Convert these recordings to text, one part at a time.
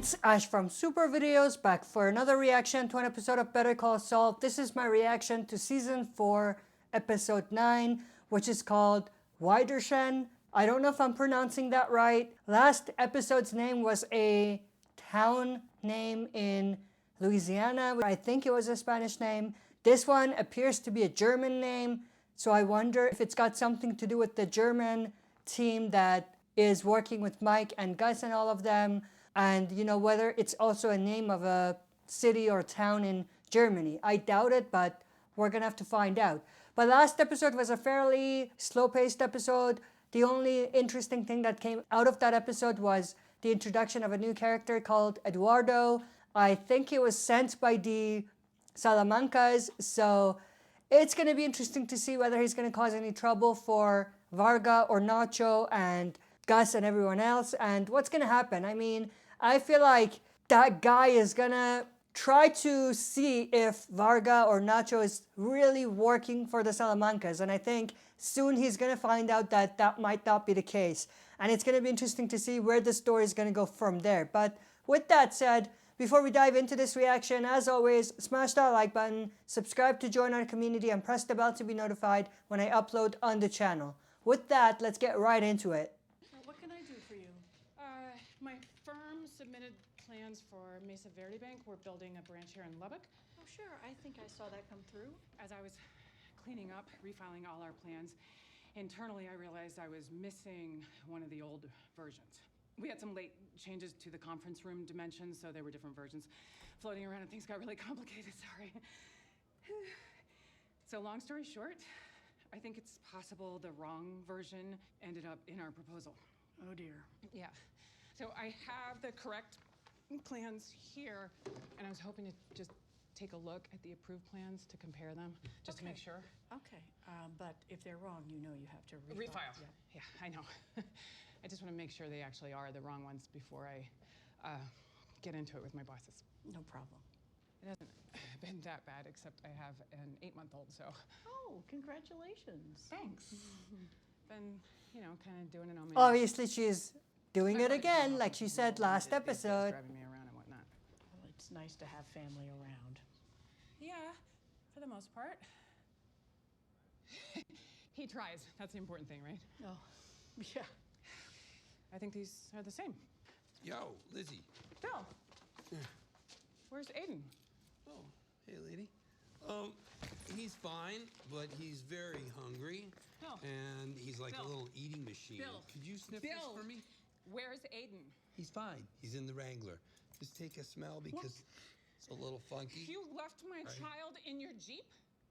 It's Ash from Super Videos, back for another reaction to an episode of Better Call Saul. This is my reaction to Season 4, Episode 9, which is called Wiedersehen. I don't know if I'm pronouncing that right. Last episode's name was a town name in Louisiana. I think it was a Spanish name. This one appears to be a German name, so I wonder if it's got something to do with the German team that is working with Mike and Gus and all of them. And, you know, whether it's also a name of a city or town in Germany. I doubt it, but we're going to have to find out. But last episode was a fairly slow-paced episode. The only interesting thing that came out of that episode was the introduction of a new character called Eduardo. I think he was sent by the Salamancas, so it's going to be interesting to see whether he's going to cause any trouble for Varga or Nacho and Gus and everyone else, and what's going to happen. I mean, I feel like that guy is going to try to see if Varga or Nacho is really working for the Salamancas, and I think soon he's going to find out that that might not be the case, and it's going to be interesting to see where the story is going to go from there. But with that said, before we dive into this reaction, as always, smash that like button, subscribe to join our community, and press the bell to be notified when I upload on the channel. With that, let's get right into it. What can I do for you? My firm submitted plans for Mesa Verde Bank. We're building a branch here in Lubbock. Oh, sure. I think I saw that come through. As I was cleaning up, refiling all our plans, internally I realized I was missing one of the old versions. We had some late changes to the conference room dimensions, so there were different versions floating around and things got really complicated, sorry. So long story short, I think it's possible the wrong version ended up in our proposal. Oh, dear. Yeah. So I have the correct plans here, and I was hoping to just take a look at the approved plans to compare them, just to make sure. Okay. But if they're wrong, you know you have to Refile. Yeah, I know. I just want to make sure they actually are the wrong ones before I get into it with my bosses. No problem. It hasn't been that bad, except I have an 8-month-old, so. Oh, congratulations. Thanks. Been, you know, kind of doing it on my own. Obviously, she's doing it again, like she said last episode. Driving me around and whatnot. Well, it's nice to have family around. Yeah, for the most part. He tries. That's the important thing, right? Oh, yeah. I think these are the same. Yo, Lizzie. Bill. Where's Aiden? Oh, hey, lady. He's fine, but he's very hungry. Bill. And he's like Bill. a little eating machine. Bill. Could you sniff Bill. this for me? Where's Aiden? He's fine. He's in the Wrangler. Just take a smell because it's a little funky. You left my child in your Jeep?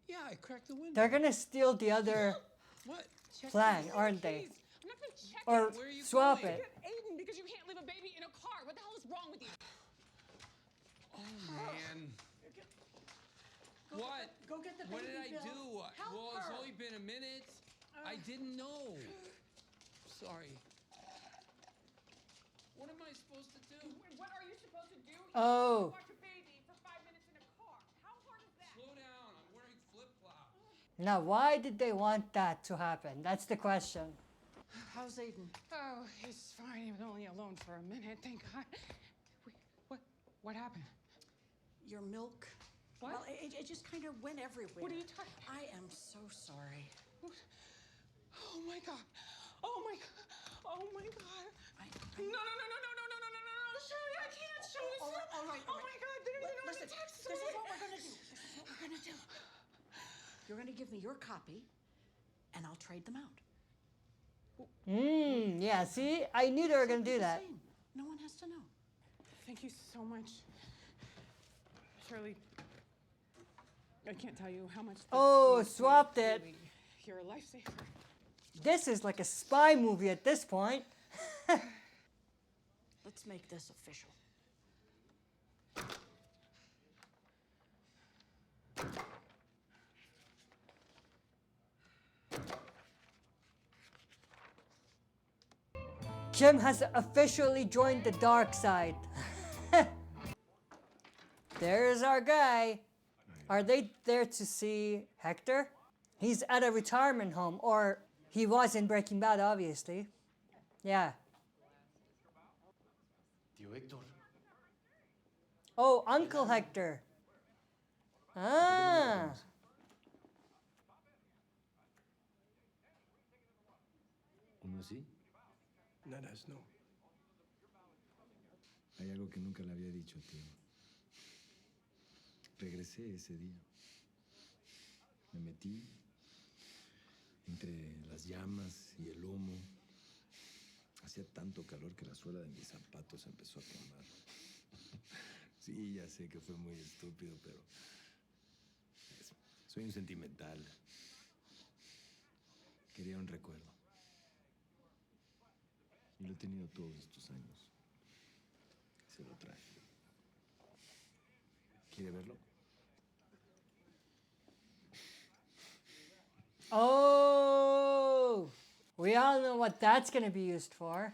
Yeah, I cracked the window. They're gonna steal the other What? plan, aren't they? Please. I'm not gonna check Or it. Where are you swap going? it. Get Aiden because you can't leave a baby in a car. What the hell is wrong with you? Oh, man. What? Go get the What did baby, I Bill. do? Help Well, it's her. only been a minute. I didn't know. Sorry. What am I supposed to do? What are you supposed to do? Oh. Watch a baby for 5 minutes in a car. How hard is that? Slow down. I'm wearing flip-flops. Now, why did they want that to happen? That's the question. How's Aiden? Oh, he's fine. He was only alone for a minute. Thank God. Wait, what happened? Your milk? What? Well, it just kind of went everywhere. What are you talking? I am so sorry. Oh my God. Oh my God. Oh my God. No. Shirley, I can't show this. All right. Oh my God. They don't even know what Listen, to text this me. is what we're gonna do. This is what we're gonna do. You're gonna give me your copy, and I'll trade them out. Yeah, see? I knew they were gonna do It's the that. same. No one has to know. Thank you so much. Shirley, I can't tell you how much. this Oh, means to me. swapped it. Really, you're a lifesaver. This is like a spy movie at this point. Let's make this official. Jim has officially joined the dark side. There's our guy. Are they there to see Hector? He's at a retirement home, or he was in Breaking Bad, obviously. Yeah. Tío Héctor, Oh, Uncle Hector. Ah. ¿Uno así? Nanas, no. Hay algo que nunca le había dicho a ti. Regresé ese día. Me metí entre las llamas y el humo. Hacía tanto calor que la suela de mis zapatos empezó a quemar. Sí, ya sé que fue muy estúpido, pero soy un sentimental. Quería un recuerdo. Y lo he tenido todos estos años. Se lo traje. ¿Quiere verlo? Oh, we all know what that's going to be used for.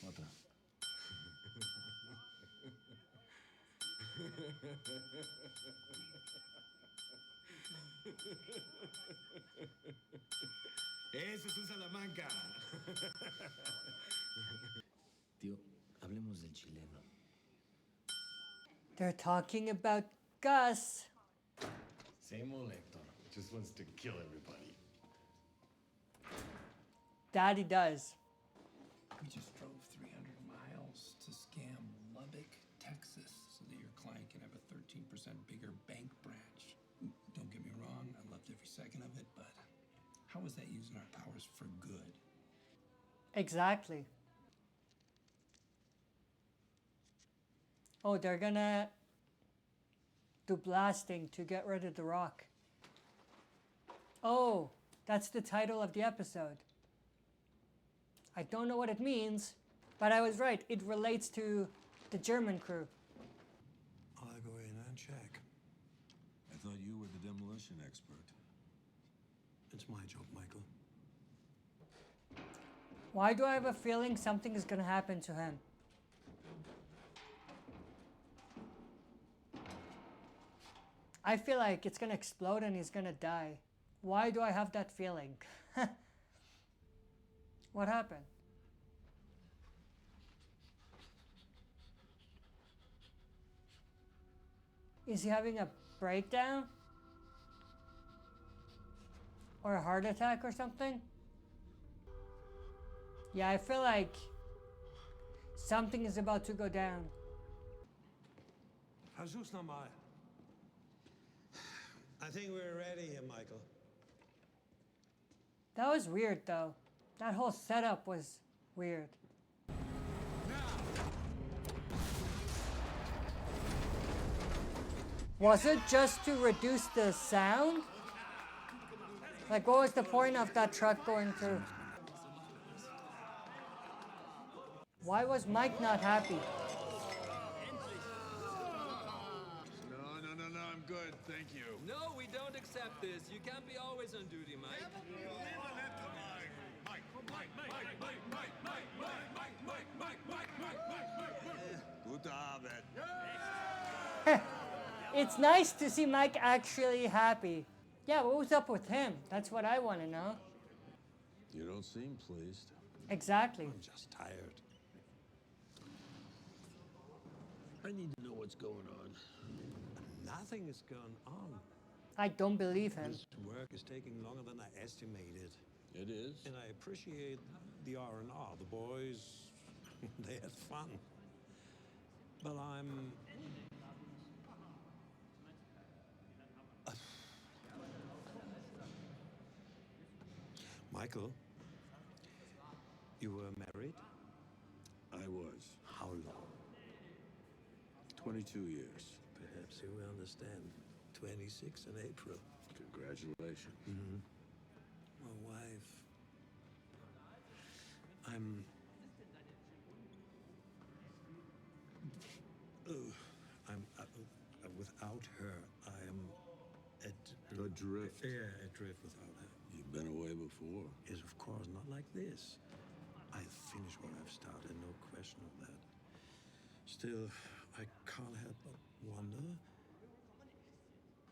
Otra. Eso es un Salamanca. Tío, hablemos del chileno. They're talking about Gus. Same old Hector. Just wants to kill everybody. Daddy does. We just drove 300 miles to scam Lubbock, Texas, so that your client can have a 13% bigger bank branch. Don't get me wrong, I loved every second of it, but how is that using our powers for good? Exactly. Oh, they're gonna do blasting to get rid of the rock. Oh, that's the title of the episode. I don't know what it means, but I was right. It relates to the German crew. I'll go in and check. I thought you were the demolition expert. It's my job, Michael. Why do I have a feeling something is gonna happen to him? I feel like it's gonna explode and he's gonna die. Why do I have that feeling? What happened? Is he having a breakdown? Or a heart attack or something? Yeah, I feel like something is about to go down. Jesus normal. I think we're ready here, Michael. That was weird though. That whole setup was weird. Was it just to reduce the sound? Like, what was the point of that truck going through? Why was Mike not happy? No, I'm good, thank you. No, we don't accept this. You can't be always on duty, Mike. Guten Abend. It's nice to see Mike actually happy. Yeah, what was up with him? That's what I want to know. You don't seem pleased. Exactly. I'm just tired. I need to know what's going on. Nothing is going on. I don't believe him. This work is taking longer than I estimated. It is? And I appreciate the R&R. The boys, they had fun. But I'm... Michael, you were married? I was. How long? 22 years. Perhaps you will understand. 26 in April. Congratulations. My wife. Without her, I am Adrift. Yeah, adrift without her. You've been away before. Is of course not like this. I finished what I've started, no question of that. Still, I can't help but wonder.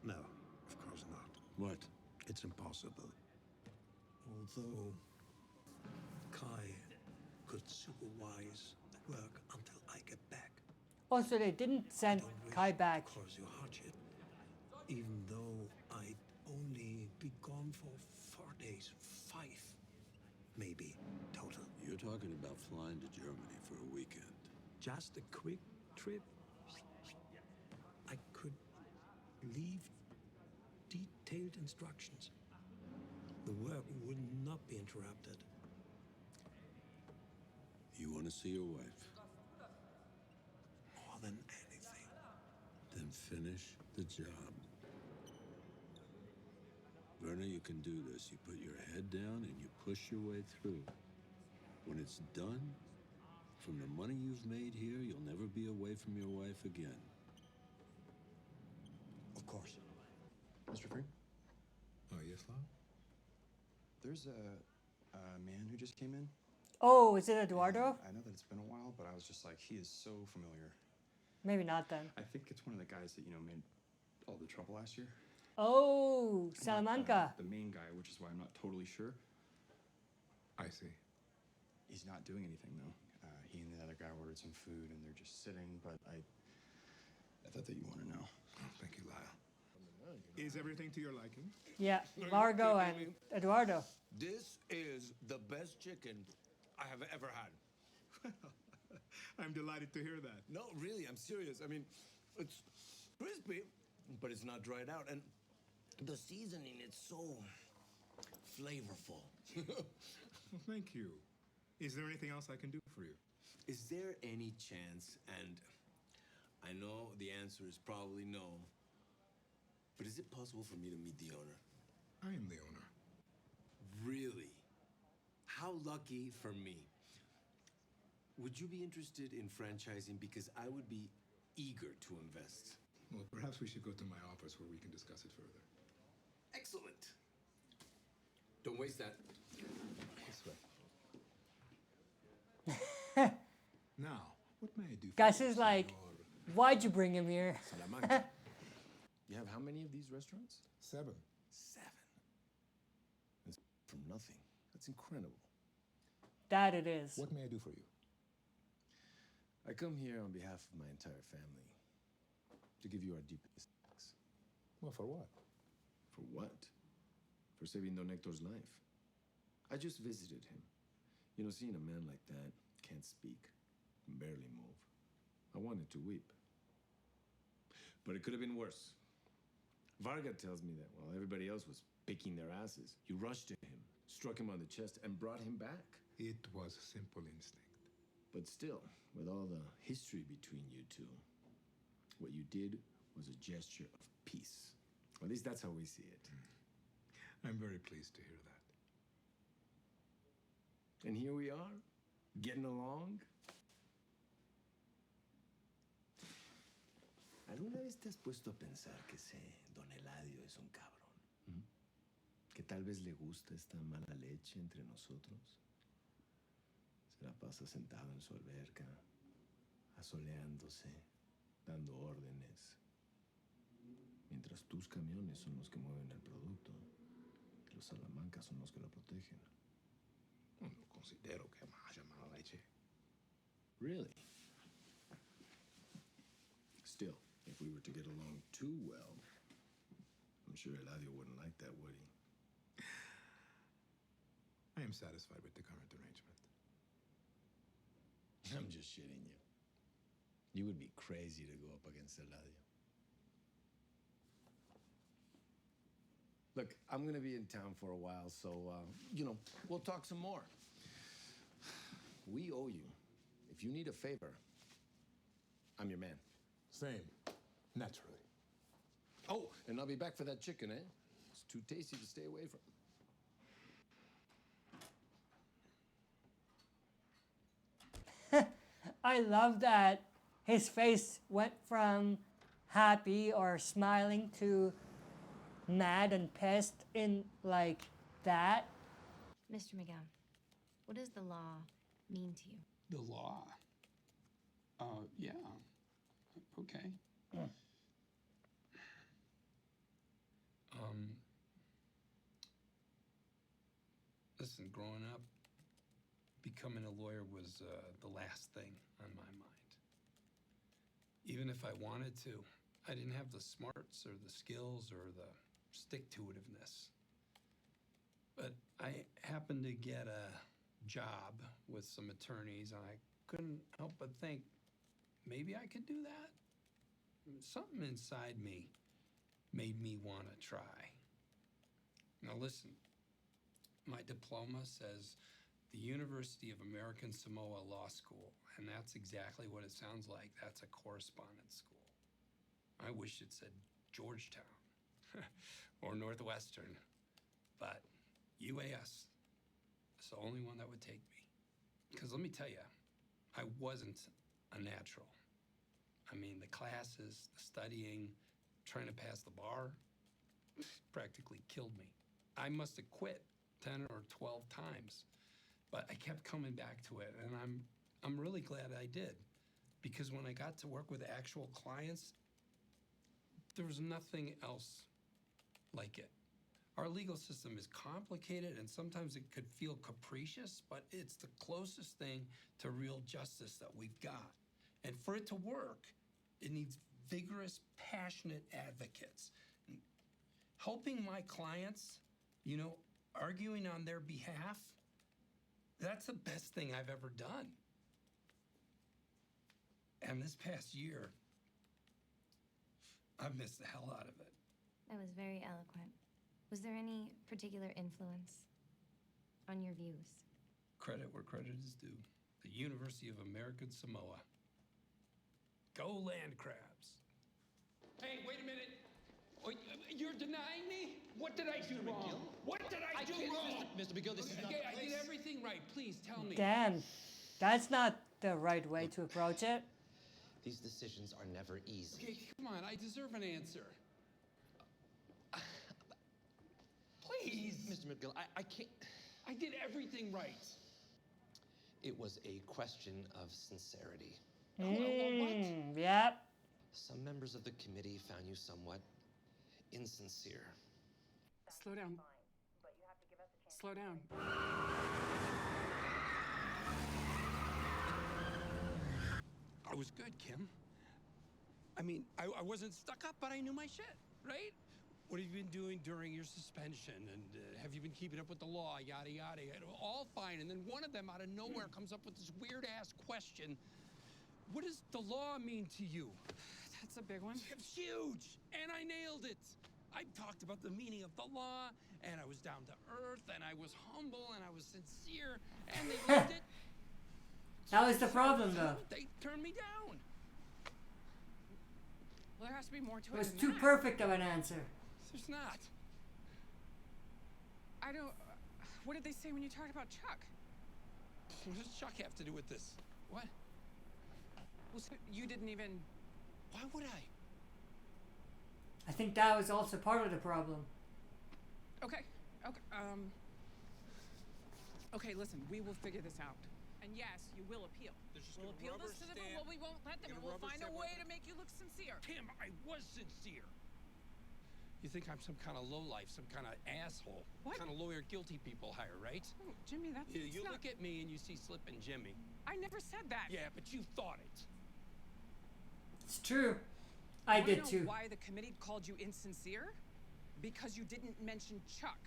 No, of course not. What? It's impossible. Although Kai could supervise the work until I Also, they didn't send Don't wish Kai back. cause you hardship. Even though I'd only be gone for 4 days, 5, maybe, total. You're talking about flying to Germany for a weekend. Just a quick trip. I could leave detailed instructions. The work would not be interrupted. You want to see your wife? More than anything. Then finish the job. Werner, you can do this. You put your head down and you push your way through. When it's done, from the money you've made here, you'll never be away from your wife again. Of course. Mr. Free, Oh, yes, Lon? there's a man who just came in. Oh, is it Eduardo? I know that it's been a while, but I was just like, he is so familiar. Maybe not then. I think it's one of the guys that, made all the trouble last year. Oh, Not, Salamanca. the main guy, which is why I'm not totally sure. I see. He's not doing anything, though. He and the other guy ordered some food, and they're just sitting, but I thought that you want to know. Oh, thank you, Lyle. Is everything to your liking? Yeah, Margot and Eduardo. This is the best chicken I have ever had. I'm delighted to hear that. No, really, I'm serious. I mean, it's crispy, but it's not dried out. And the seasoning, it's so flavorful. Thank you. Is there anything else I can do for you? Is there any chance, and I know the answer is probably no, but is it possible for me to meet the owner? I am the owner. Really? How lucky for me. Would you be interested in franchising? Because I would be eager to invest. Well, perhaps we should go to my office where we can discuss it further. Excellent. Don't waste that. This way. Now, what may I do for Gus you, is like, senor? why'd you bring him here? Salamanca. You have how many of these restaurants? 7. 7. That's from nothing. That's incredible. That it is. What may I do for you? I come here on behalf of my entire family to give you our deepest thanks. Well, for what? For what? For saving Don Hector's life. I just visited him. You know, seeing a man like that, can't speak, can barely move. I wanted to weep. But it could have been worse. Varga tells me that while everybody else was picking their asses, you rushed to him, struck him on the chest, and brought him back. It was simple instinct. But still, with all the history between you two, what you did was a gesture of peace. Or at least that's how we see it. I'm very pleased to hear that. And here we are, getting along. ¿Alguna vez te has puesto a pensar que ese Don Eladio es un cabrón? ¿Mm? Que tal vez le gusta esta mala leche entre nosotros. Se la pasa sentado en su alberca, asoleándose, dando órdenes. Mientras tus camiones son los que mueven el producto, los Salamancas son los que lo protegen. No considero que haya mala leche. Really? Still, if we were to get along too well, I'm sure Eladio wouldn't like that, would he? I am satisfied with the current arrangement. I'm just shitting you. You would be crazy to go up against Eladio. Look, I'm gonna be in town for a while, so, we'll talk some more. We owe you. If you need a favor, I'm your man. Same. Naturally. Oh, and I'll be back for that chicken, eh? It's too tasty to stay away from. I love that his face went from happy or smiling to mad and pissed in like that. Mr. McGowan, what does the law mean to you? The law. Yeah. Okay. Listen, growing up, becoming a lawyer was the last thing on my mind. even if I wanted to. I didn't have the smarts or the skills or the stick-to-itiveness. But I happened to get a job with some attorneys, and I couldn't help but think, maybe I could do that? Something inside me made me want to try. Now listen, my diploma says the University of American Samoa Law School, and that's exactly what it sounds like. That's a correspondence school. I wish it said Georgetown or Northwestern, but UAS is the only one that would take me. Because let me tell you, I wasn't a natural. I mean, the classes, the studying, trying to pass the bar, practically killed me. I must have quit 10 or 12 times, but I kept coming back to it, and I'm really glad I did, because when I got to work with actual clients, there was nothing else like it. Our legal system is complicated, and sometimes it could feel capricious, but it's the closest thing to real justice that we've got. And for it to work, it needs vigorous, passionate advocates. Helping my clients, arguing on their behalf, that's the best thing I've ever done. And this past year, I've missed the hell out of it. That was very eloquent. Was there any particular influence on your views? Credit where credit is due. The University of American Samoa. Go land crabs. Hey, wait a minute. Oh, you're denying me? What did I do wrong? What did I do wrong? Mr. McGill, this is not Okay, the I place. did everything right. Please tell me. Dan, that's not the right way to approach it. These decisions are never easy. Okay, come on. I deserve an answer. Please. Mr. McGill, I can't... I did everything right. It was a question of sincerity. Yep. Some members of the committee found you somewhat insincere. Slow down. Slow down. I was good, Kim. I mean, I wasn't stuck up, but I knew my shit, right? What have you been doing during your suspension? And have you been keeping up with the law? Yada, yada. All fine. And then one of them out of nowhere comes up with this weird-ass question. What does the law mean to you? That's a big one. It's huge. And I nailed it. I talked about the meaning of the law, and I was down to earth, and I was humble, and I was sincere, and they loved it. That was the problem, though. They turned me down. Well, there has to be more to it. It was than too that. perfect of an answer. There's not. I don't. What did they say when you talked about Chuck? What does Chuck have to do with this? What? Well, so you didn't even. Why would I? I think that was also part of the problem. Okay. Okay, listen, we will figure this out. And yes, you will appeal. We'll appeal this to the well, we won't let them, and we'll find a way to make you look sincere. Kim, I was sincere. You think I'm some kind of lowlife, some kind of asshole? What? Kind of lawyer guilty people hire, right? Oh, Jimmy, that's You not... look at me and you see Slippin' Jimmy. I never said that. Yeah, but you thought it. It's true. I did too. Why the committee called you insincere? Because you didn't mention Chuck.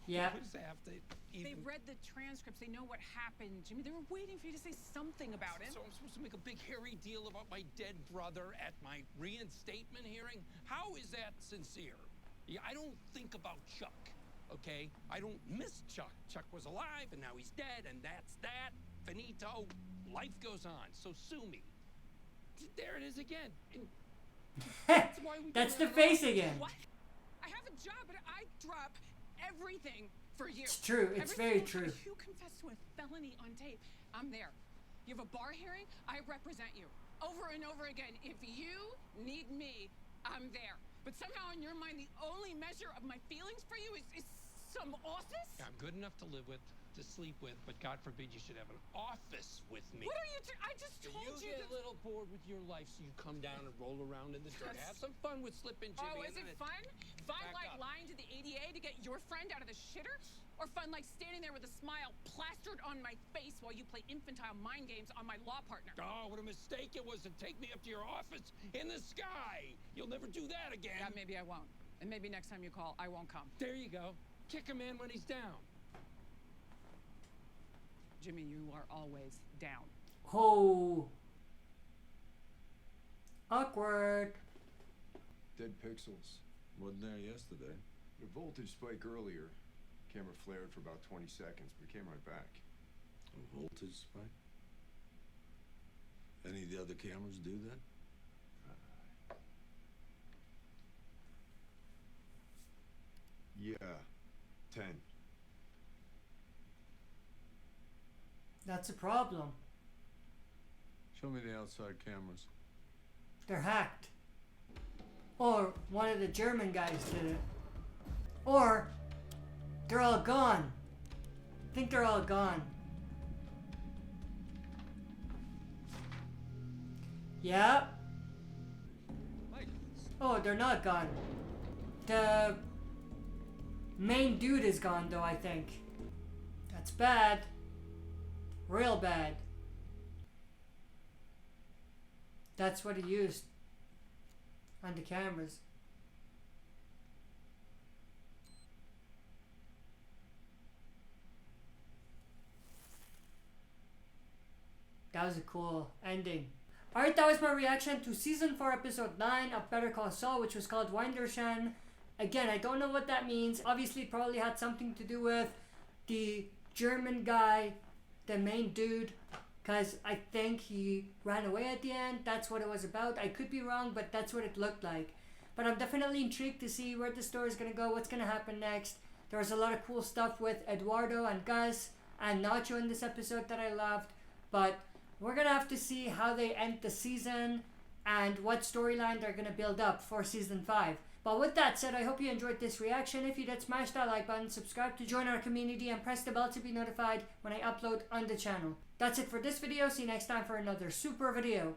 Yeah. What does that have to even... They read the transcripts. They know what happened, Jimmy. They were waiting for you to say something about it. So I'm supposed to make a big hairy deal about my dead brother at my reinstatement hearing? How is that sincere? Yeah, I don't think about Chuck, okay? I don't miss Chuck. Chuck was alive, and now he's dead, and that's that. Finito. Life goes on, so sue me. There it is again. That's why we That's the face again. What? I have a job, but I drop everything for you. It's true. It's very true. You confess to a felony on tape. I'm there. You have a bar hearing, I represent you. Over and over again. If you need me, I'm there. But somehow in your mind, the only measure of my feelings for you is some office? I'm good enough to live with, to sleep with, but God forbid you should have an office with me. What are you I just told you get a little bored with your life, so you come down and roll around in the dirt. Have some fun with Slippin' Jimmy. Oh, is it fun? Fun like lying to the ADA to get your friend out of the shitter? Or fun like standing there with a smile plastered on my face while you play infantile mind games on my law partner? Oh, what a mistake it was to take me up to your office in the sky. You'll never do that again. Yeah, maybe I won't. And maybe next time you call, I won't come. There you go. Kick a man when he's down. Jimmy, you are always down. Oh. Awkward. Dead pixels. Wasn't there yesterday. The voltage spike earlier. Camera flared for about 20 seconds, but it came right back. A voltage spike? Any of the other cameras do that? Yeah. 10. That's a problem. Show me the outside cameras. They're hacked. Or one of the German guys did it. Or they're all gone. I think they're all gone. Yeah. Oh, they're not gone. The main dude is gone though, I think. That's bad. Real bad. That's what he used on the cameras. That was a cool ending. Alright, that was my reaction to Season 4, Episode 9 of Better Call Saul, which was called Wiedersehen. Again, I don't know what that means. Obviously, it probably had something to do with the German guy, the main dude, because I think he ran away at the end. That's what it was about. I could be wrong, but that's what it looked like. But I'm definitely intrigued to see where the story is going to go, what's going to happen next. There was a lot of cool stuff with Eduardo and Gus and Nacho in this episode that I loved. But we're going to have to see how they end the season and what storyline they're going to build up for Season 5. But with that said, I hope you enjoyed this reaction. If you did, smash that like button, subscribe to join our community, and press the bell to be notified when I upload on the channel. That's it for this video. See you next time for another super video.